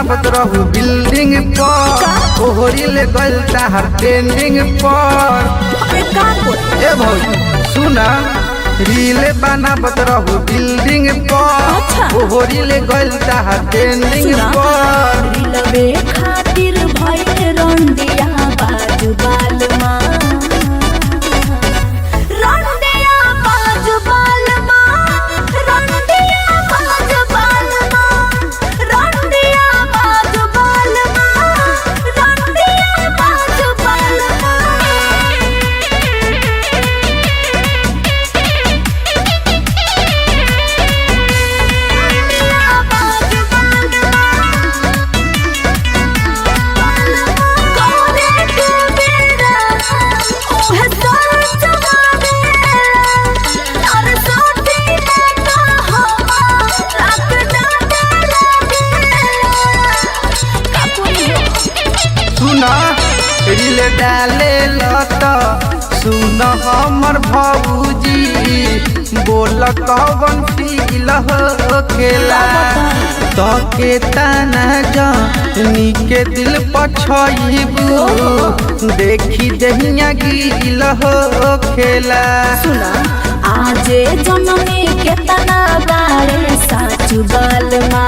बनावत रहू बिल्डिंग पर ओहरी ले गइल ताहर ट्रेंडिंग पर। ए भौजी सुना रील बनावत रहू बिल्डिंग पर ओहरी ले गइल ताहर ट्रेंडिंग पर। रीलवे खातिर भइल रंडिया बाजू बालमा रील डाले लत सुन हमर भौजी बोल कौन फील होखेला तो के तना जानी के दिल पछइबू देखी दहिया गिल होखेला। सुना आजे जननी के तना बारे साचु बालमा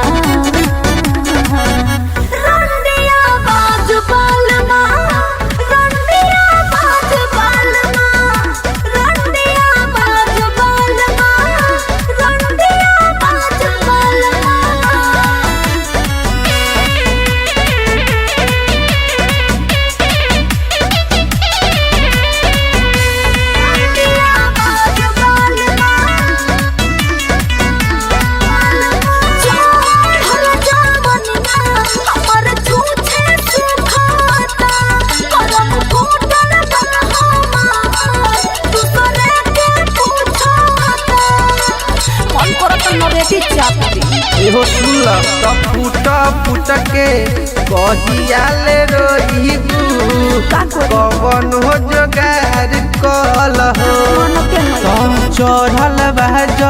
एहो सुलभ तो फूट के कहिया ले रोइबू कवन हो जोगार कल हो तुम चढ़ल बाज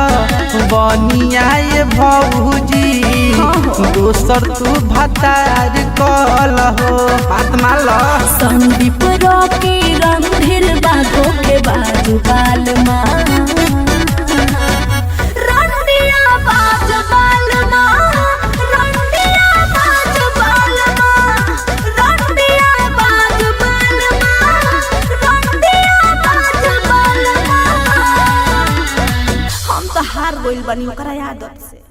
बनिया ये भौजी दोसर तू भतार कल हो आत्मा ल संदीप रोकी रणधीर बागो के बाजू बालमा हार गइल बानी ओकरा आदत से।